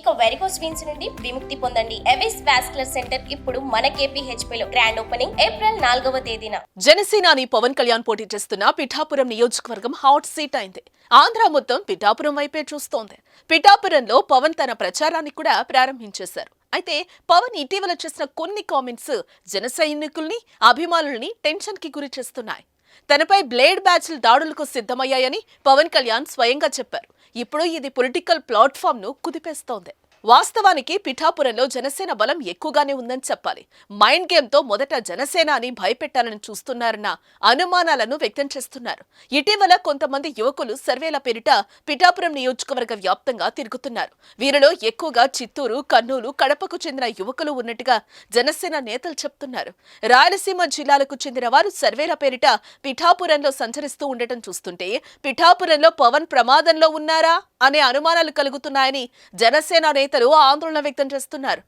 ఇక varicose veins నుండి విముక్తి పొందండి. ఎవిస్ వాస్కులర్ సెంటర్ ఇప్పుడు మన KPHP లో గ్రాండ్ ఓపెనింగ్ ఏప్రిల్ 4వ తేదీన. జనసేనాని పవన్ కళ్యాణ్ పోటీ చేస్తున్న పిఠాపురం నియోజకవర్గం హాట్ సీట్ అయింది. ఆంధ్ర మొత్తం పిఠాపురం వైపే చూస్తోంది. పిఠాపురంలో పవన్ తన ప్రచారాన్ని కూడా ప్రారంభించేశారు. అయితే పవన్ ఇటీవల చేసిన కొన్ని కామెంట్స్ జన సైనికుల్ని అభిమానుల్ని టెన్షన్ కి గురి చేస్తున్నాయి. తనపై బ్లేడ్ బ్యాచ్లు దాడులకు సిద్ధమయ్యాయని పవన్ కళ్యాణ్ స్వయంగా చెప్పారు. ఇప్పుడు ఇది పొలిటికల్ ప్లాట్ఫామ్ ను కుదిపేస్తోంది. వాస్తవానికి పిఠాపురంలో జనసేన బలం ఎక్కువగానే ఉందని చెప్పాలి. మైండ్ గేమ్ తో మొదట జనసేన అని భయపెట్టాలని చూస్తున్నారన్న అనుమానాలను వ్యక్తం చేస్తున్నారు. ఇటీవల కొంతమంది యువకులు సర్వేల పేరిట పిఠాపురం నియోజకవర్గ వ్యాప్తంగా తిరుగుతున్నారు. వీరిలో ఎక్కువగా చిత్తూరు, కర్నూలు, కడపకు చెందిన యువకులు ఉన్నట్టుగా జనసేన నేతలు చెప్తున్నారు. రాయలసీమ జిల్లాలకు చెందిన వారు సర్వేల పేరిట పిఠాపురంలో సంచరిస్తూ ఉండటం చూస్తుంటే పిఠాపురంలో పవన్ ప్రమాదంలో ఉన్నారా అనే అనుమానాలు కలుగుతున్నాయని జనసేన నేతలు ఆందోళన వ్యక్తం చేస్తున్నారు.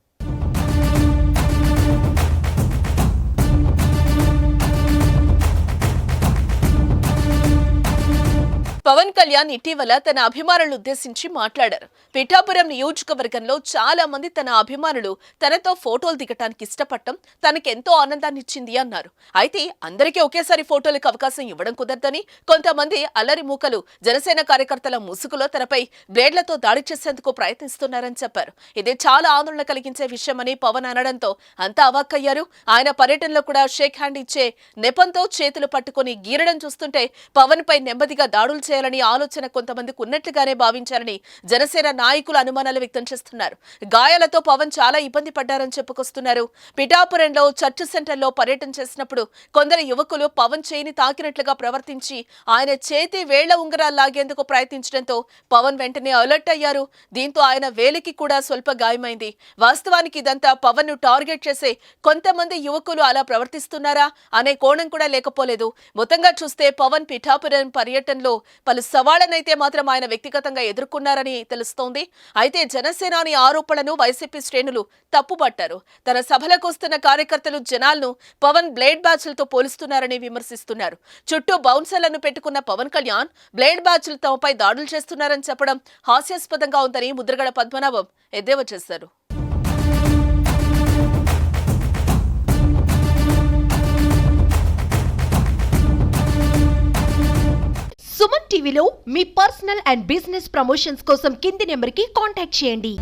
పవన్ కళ్యాణ్ ఇటీవల తన అభిమానులను ఉద్దేశించి మాట్లాడారు. పిఠాపురం నియోజకవర్గంలో చాలా మంది తన అభిమానులు తనతో ఫోటోలు దిగటానికి ఇష్టపడటం తనకెంతో ఆనందాన్ని ఇచ్చింది అన్నారు. అయితే అందరికీ ఒకేసారి ఫోటోలకు అవకాశం ఇవ్వడం కుదరదని కొంతమంది అల్లరి మూకలు జనసేన కార్యకర్తల ముసుగులో తనపై బ్లేడ్లతో దాడి చేసేందుకు ప్రయత్నిస్తున్నారని చెప్పారు. ఇది చాలా ఆందోళన కలిగించే విషయమని పవన్ అనడంతో అంతా అవాక్కయ్యారు. ఆయన పర్యటనలో కూడా షేక్ హ్యాండ్ ఇచ్చే నెపంతో చేతులు పట్టుకుని గీరడం చూస్తుంటే పవన్ పై నెమ్మదిగా దాడులు చేయాలని ఆలోచన కొంతమందికి ఉన్నట్లుగానే భావించారని జనసేన నాయకులు అనుమానాలు వ్యక్తం చేస్తున్నారు. గాయాలతో పవన్ చాలా ఇబ్బంది పడ్డారని చెప్పుకొస్తున్నారు. పిఠాపురంలో చర్చ్ సెంటర్లో పర్యటన చేసినప్పుడు కొందరు యువకులు పవన్ చేయిని తాకినట్లుగా ప్రవర్తించి ఆయన చేతి వేళ్ల ఉంగరాలు లాగేందుకు ప్రయత్నించడంతో పవన్ వెంటనే అలర్ట్ అయ్యారు. దీంతో ఆయన వేలికి కూడా స్వల్ప గాయమైంది. వాస్తవానికి ఇదంతా పవన్ ను టార్గెట్ చేసే కొంతమంది యువకులు అలా ప్రవర్తిస్తున్నారా అనే కోణం కూడా లేకపోలేదు. మొత్తంగా చూస్తే పవన్ పిఠాపురం పర్యటనలో పలు సవాళ్లనైతే మాత్రం ఆయన వ్యక్తిగతంగా ఎదుర్కొన్నారని తెలుస్తోంది. అయితే జనసేనాని ఆరోపణలను వైసీపీ శ్రేణులు తప్పుపట్టారు. తన సభలకు వస్తున్న కార్యకర్తలు జనాలను పవన్ బ్లేడ్ బ్యాచ్లతో పోలుస్తున్నారని విమర్శిస్తున్నారు. చుట్టూ బౌన్సర్లను పెట్టుకున్న పవన్ కళ్యాణ్ బ్లేడ్ బ్యాచ్లు తమపై దాడులు చేస్తున్నారని చెప్పడం హాస్యాస్పదంగా ఉందని ముద్రగడ పద్మనాభం ఎద్దేవా చేశారు. సుమన్ టీవీలో మీ పర్సనల్ అండ్ బిజినెస్ ప్రమోషన్స్ కోసం కింది నెంబర్కి కాంటాక్ట్ చేయండి.